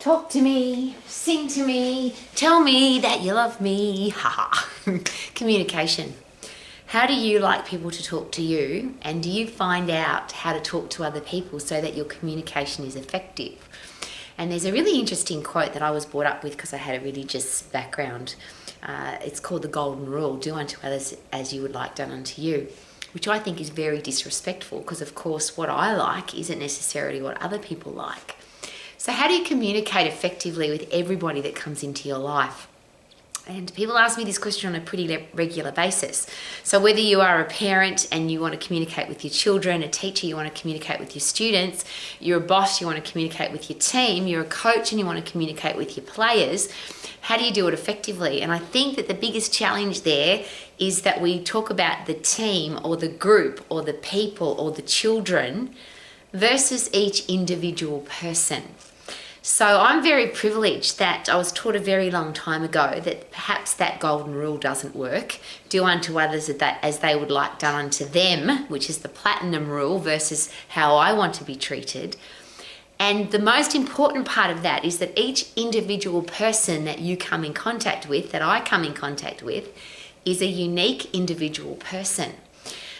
Talk to me, sing to me, tell me that you love me. Haha. Communication. How do you like people to talk to you, and do you find out how to talk to other people so that your communication is effective? And there's a really interesting quote that I was brought up with because I had a religious background. It's called the Golden Rule: do unto others as you would like done unto you, which I think is very disrespectful because, of course, what I like isn't necessarily what other people like. So how do you communicate effectively with everybody that comes into your life? And people ask me this question on a pretty regular basis. So whether you are a parent and you want to communicate with your children, a teacher, you want to communicate with your students, you're a boss, you want to communicate with your team, you're a coach and you want to communicate with your players, how do you do it effectively? And I think that the biggest challenge there is that we talk about the team or the group or the people or the children versus each individual person. So I'm very privileged that I was taught a very long time ago that perhaps that golden rule doesn't work. Do unto others as they would like done unto them, which is the platinum rule versus how I want to be treated. And the most important part of that is that each individual person that you come in contact with, that I come in contact with, is a unique individual person.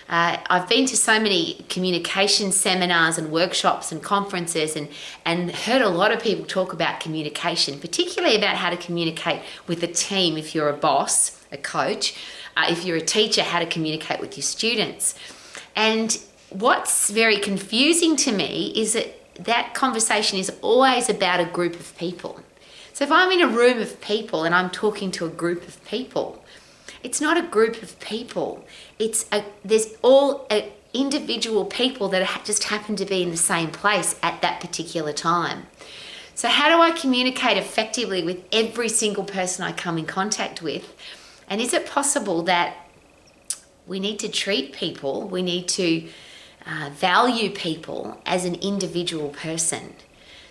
I've been to so many communication seminars and workshops and conferences and heard a lot of people talk about communication, particularly about how to communicate with a team if you're a boss, a coach, if you're a teacher, how to communicate with your students. And what's very confusing to me is that conversation is always about a group of people. So if I'm in a room of people and I'm talking to a group of people, it's not a group of people. There's all individual people that just happen to be in the same place at that particular time. So how do I communicate effectively with every single person I come in contact with? And is it possible that we need to treat people, we need to value people as an individual person?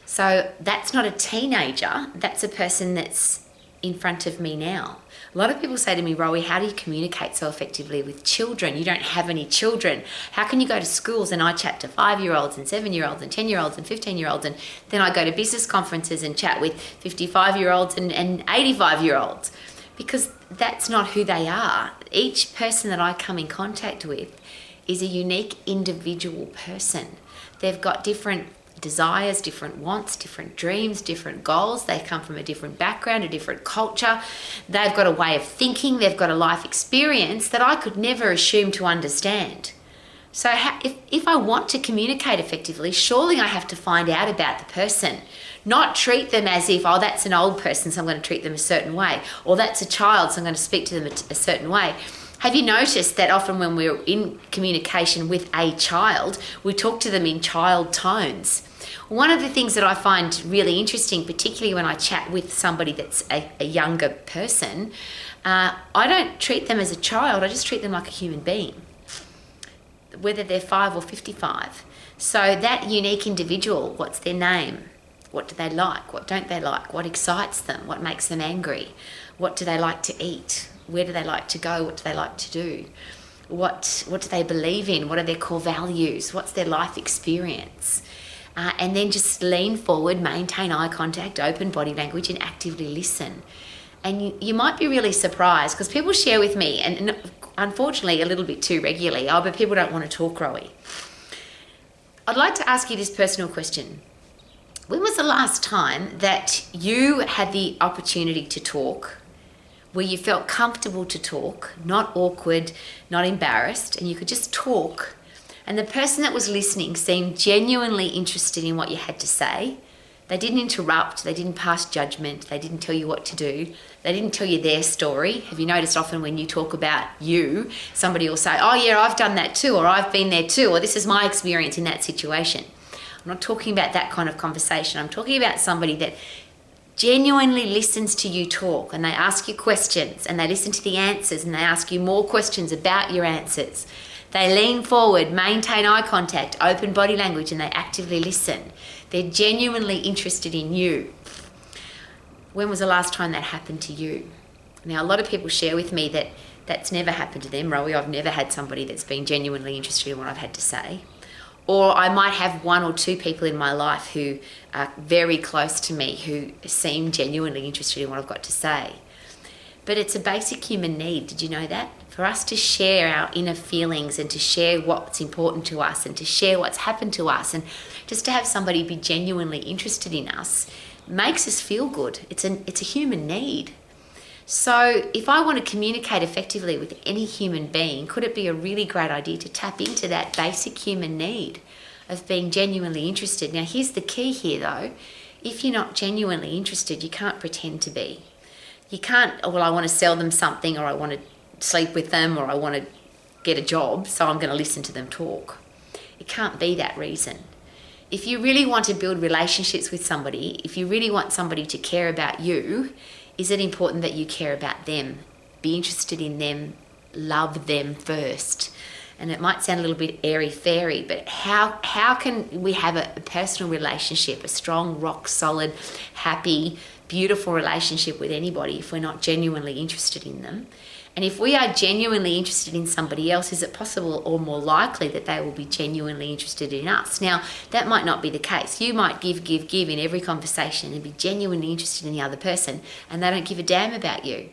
So that's not a teenager, that's a person that's in front of me now. A lot of people say to me, Rowie, how do you communicate so effectively with children? You don't have any children. How can you go to schools and I chat to 5-year-olds and 7-year-olds and 10-year-olds and 15-year-olds, and then I go to business conferences and chat with 55-year-olds and 85-year-olds? Because that's not who they are. Each person that I come in contact with is a unique individual person. They've got different desires, different wants, different dreams, different goals. They come from a different background, a different culture. They've got a way of thinking. They've got a life experience that I could never assume to understand. So if I want to communicate effectively, surely I have to find out about the person, not treat them as if, oh, that's an old person, so I'm going to treat them a certain way, or that's a child, so I'm going to speak to them a certain way. Have you noticed that often when we're in communication with a child, we talk to them in child tones? One of the things that I find really interesting, particularly when I chat with somebody that's a younger person, I don't treat them as a child, I just treat them like a human being, whether they're 5 or 55. So that unique individual, what's their name? What do they like? What don't they like? What excites them? What makes them angry? What do they like to eat? Where do they like to go? What do they like to do? What do they believe in? What are their core values? What's their life experience? And then just lean forward, maintain eye contact, open body language, and actively listen. And you might be really surprised because people share with me, and unfortunately a little bit too regularly, oh, but people don't want to talk, Rowie. I'd like to ask you this personal question. When was the last time that you had the opportunity to talk, where you felt comfortable to talk, not awkward, not embarrassed, and you could just talk, and the person that was listening seemed genuinely interested in what you had to say? They didn't interrupt, they didn't pass judgment, they didn't tell you what to do, they didn't tell you their story. Have you noticed often when you talk about you, somebody will say, oh yeah, I've done that too, or I've been there too, or this is my experience in that situation. I'm not talking about that kind of conversation. I'm talking about somebody that genuinely listens to you talk, and they ask you questions and they listen to the answers and they ask you more questions about your answers. They lean forward, maintain eye contact, open body language, and they actively listen. They're genuinely interested in you. When was the last time that happened to you? Now, a lot of people share with me that that's never happened to them. Rowie, I've never had somebody that's been genuinely interested in what I've had to say. Or I might have one or two people in my life who are very close to me who seem genuinely interested in what I've got to say. But it's a basic human need. Did you know that? For us to share our inner feelings and to share what's important to us and to share what's happened to us and just to have somebody be genuinely interested in us makes us feel good. It's a human need. So if I want to communicate effectively with any human being, could it be a really great idea to tap into that basic human need of being genuinely interested? Now, here's the key here, though. If you're not genuinely interested, you can't pretend to be. You can't, well, I want to sell them something, or I want to sleep with them, or I want to get a job, so I'm going to listen to them talk. It can't be that reason. If you really want to build relationships with somebody, if you really want somebody to care about you, is it important that you care about them? Be interested in them, love them first. And it might sound a little bit airy-fairy, but how can we have a personal relationship, a strong, rock-solid, happy, beautiful relationship with anybody if we're not genuinely interested in them? And if we are genuinely interested in somebody else, is it possible or more likely that they will be genuinely interested in us? Now, that might not be the case. You might give in every conversation and be genuinely interested in the other person, and they don't give a damn about you.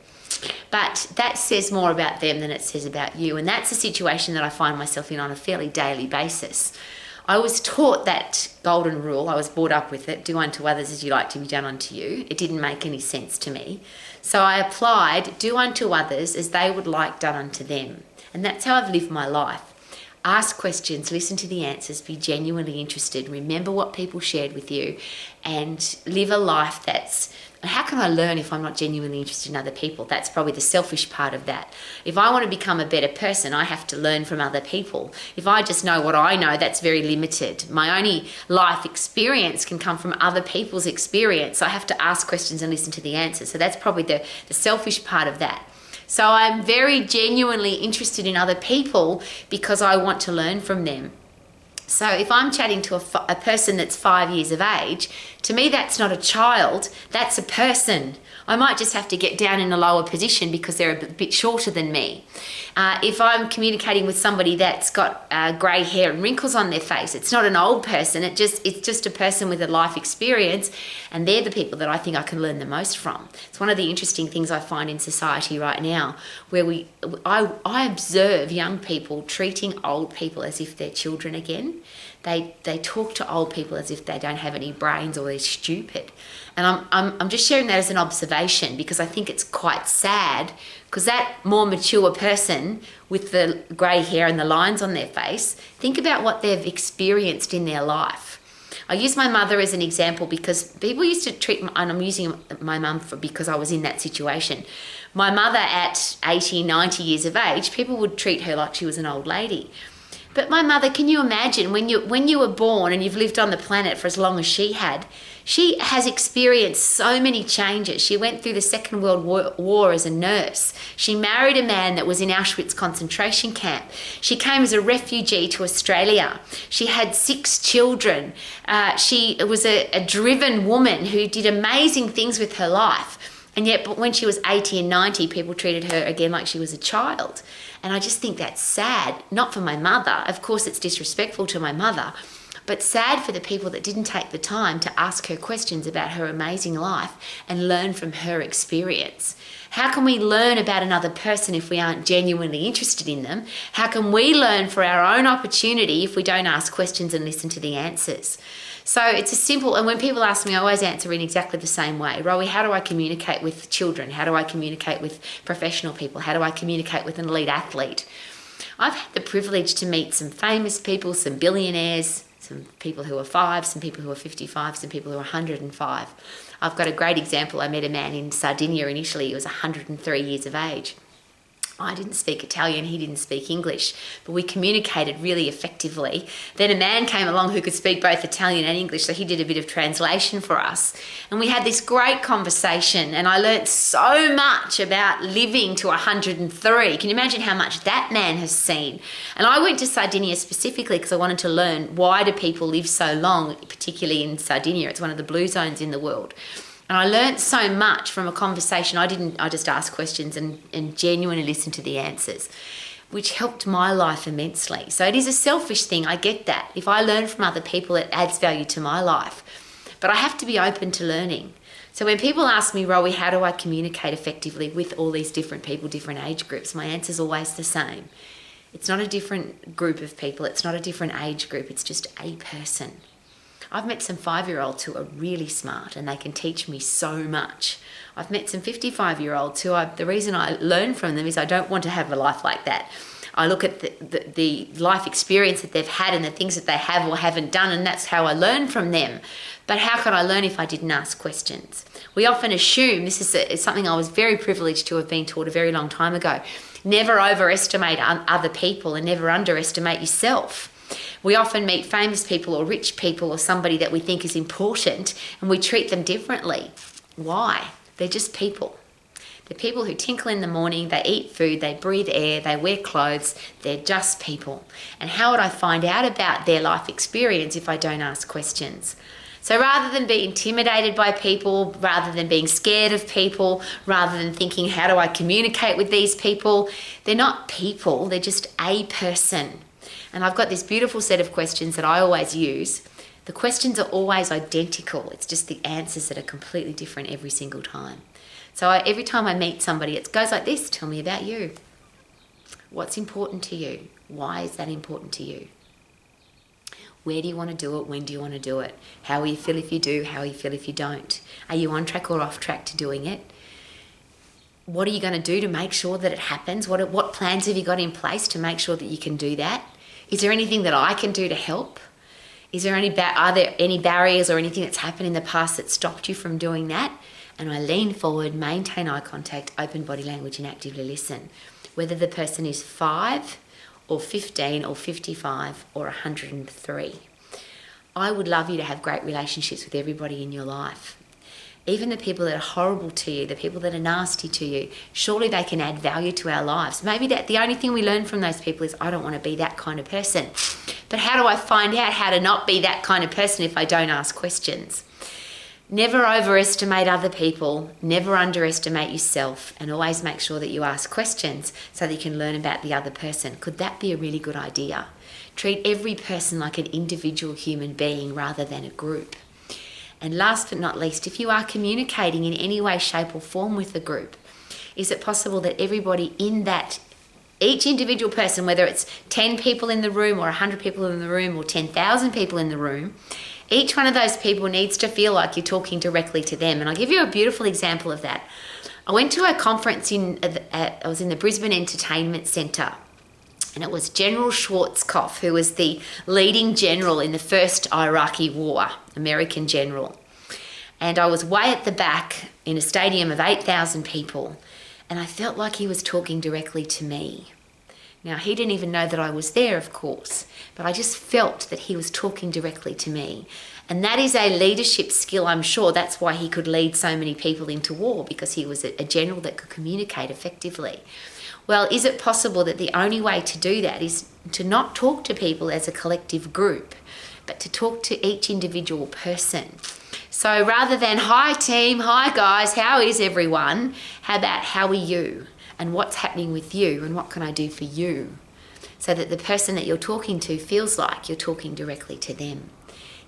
But that says more about them than it says about you. And that's a situation that I find myself in on a fairly daily basis. I was taught that golden rule. I was brought up with it. Do unto others as you like to be done unto you. It didn't make any sense to me. So I applied do unto others as they would like done unto them. And that's how I've lived my life. Ask questions, listen to the answers, be genuinely interested, remember what people shared with you, and live a life that's, how can I learn if I'm not genuinely interested in other people? That's probably the selfish part of that. If I want to become a better person, I have to learn from other people. If I just know what I know, that's very limited. My only life experience can come from other people's experience. I have to ask questions and listen to the answers. So that's probably the selfish part of that. So I'm very genuinely interested in other people because I want to learn from them. So if I'm chatting to a person that's 5 years of age, to me that's not a child, that's a person. I might just have to get down in a lower position because they're a bit shorter than me. If I'm communicating with somebody that's got grey hair and wrinkles on their face, it's not an old person, it's just a person with a life experience, and they're the people that I think I can learn the most from. It's one of the interesting things I find in society right now, where I observe young people treating old people as if they're children again. They talk to old people as if they don't have any brains or they're stupid. And I'm just sharing that as an observation because I think it's quite sad, because that more mature person with the grey hair and the lines on their face, think about what they've experienced in their life. I use my mother as an example because people used to treat, and I'm using my mum because I was in that situation. My mother at 80, 90 years of age, people would treat her like she was an old lady. But my mother, can you imagine when you were born and you've lived on the planet for as long as she has experienced so many changes. She went through the Second World War as a nurse. She married a man that was in Auschwitz concentration camp. She came as a refugee to Australia. She had 6 children. She was a driven woman who did amazing things with her life. And yet when she was 80 and 90, people treated her again like she was a child. And I just think that's sad, not for my mother. Of course, it's disrespectful to my mother, but sad for the people that didn't take the time to ask her questions about her amazing life and learn from her experience. How can we learn about another person if we aren't genuinely interested in them? How can we learn for our own opportunity if we don't ask questions and listen to the answers? So it's a simple, and when people ask me, I always answer in exactly the same way. Rowie, how do I communicate with children? How do I communicate with professional people? How do I communicate with an elite athlete? I've had the privilege to meet some famous people, some billionaires, some people who are 5, some people who are 55, some people who are 105. I've got a great example. I met a man in Sardinia in Italy. He was 103 years of age. I didn't speak Italian, he didn't speak English, but we communicated really effectively. Then a man came along who could speak both Italian and English, so he did a bit of translation for us. And we had this great conversation, and I learnt so much about living to 103. Can you imagine how much that man has seen? And I went to Sardinia specifically because I wanted to learn, why do people live so long, particularly in Sardinia? It's one of the blue zones in the world. And I learnt so much from a conversation. I just asked questions and genuinely listened to the answers. which helped my life immensely. So it is a selfish thing, I get that. If I learn from other people, it adds value to my life. But I have to be open to learning. So when people ask me, Rowie, how do I communicate effectively with all these different people, different age groups, my answer is always the same. It's not a different group of people. It's not a different age group. It's just a person. I've met some 5-year-olds who are really smart and they can teach me so much. I've met some 55-year-olds who the reason I learn from them is I don't want to have a life like that. I look at the life experience that they've had and the things that they have or haven't done, and that's how I learn from them. But how could I learn if I didn't ask questions? We often assume, this is something I was very privileged to have been taught a very long time ago, never overestimate other people and never underestimate yourself. We often meet famous people or rich people or somebody that we think is important and we treat them differently. Why? They're just people. They're people who tinkle in the morning, they eat food, they breathe air, they wear clothes. They're just people. And how would I find out about their life experience if I don't ask questions? So rather than be intimidated by people, rather than being scared of people, rather than thinking, how do I communicate with these people? They're not people, they're just a person. And I've got this beautiful set of questions that I always use. The questions are always identical. It's just the answers that are completely different every single time. So every time I meet somebody, it goes like this: tell me about you. What's important to you? Why is that important to you? Where do you want to do it? When do you want to do it? How will you feel if you do? How will you feel if you don't? Are you on track or off track to doing it? What are you going to do to make sure that it happens? What plans have you got in place to make sure that you can do that? Is there anything that I can do to help? Are there any barriers or anything that's happened in the past that stopped you from doing that? And I lean forward, maintain eye contact, open body language, and actively listen. Whether the person is 5 or 15 or 55 or 103. I would love you to have great relationships with everybody in your life. Even the people that are horrible to you, the people that are nasty to you, surely they can add value to our lives. Maybe the only thing we learn from those people is, I don't want to be that kind of person. But how do I find out how to not be that kind of person if I don't ask questions? Never overestimate other people, never underestimate yourself, and always make sure that you ask questions so that you can learn about the other person. Could that be a really good idea? Treat every person like an individual human being rather than a group. And last but not least, if you are communicating in any way, shape or form with the group, is it possible that everybody in that, each individual person, whether it's 10 people in the room or 100 people in the room or 10,000 people in the room, each one of those people needs to feel like you're talking directly to them. And I'll give you a beautiful example of that. I went to a conference I was in the Brisbane Entertainment Centre, and it was General Schwarzkopf, who was the leading general in the first Iraqi war, American general. And I was way at the back in a stadium of 8,000 people, and I felt like he was talking directly to me. Now, he didn't even know that I was there, of course, but I just felt that he was talking directly to me. And that is a leadership skill, I'm sure. That's why he could lead so many people into war, because he was a general that could communicate effectively. Well, is it possible that the only way to do that is to not talk to people as a collective group, but to talk to each individual person? So rather than, hi team, hi guys, how is everyone? How about, how are you? And what's happening with you, and what can I do for you? So that the person that you're talking to feels like you're talking directly to them.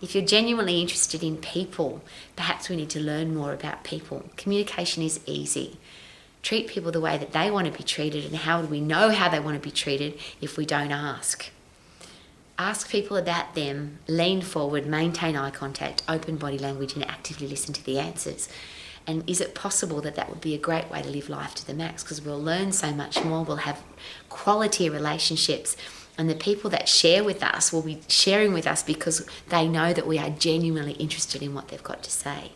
If you're genuinely interested in people, perhaps we need to learn more about people. Communication is easy. Treat people the way that they want to be treated, and how do we know how they want to be treated if we don't ask? Ask people about them, lean forward, maintain eye contact, open body language, and actively listen to the answers. And is it possible that that would be a great way to live life to the max? Because we'll learn so much more, we'll have quality relationships, and the people that share with us will be sharing with us because they know that we are genuinely interested in what they've got to say.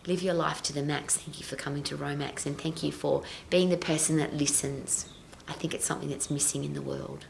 Live your life to the max. Thank you for coming to Romax, and thank you for being the person that listens. I think it's something that's missing in the world.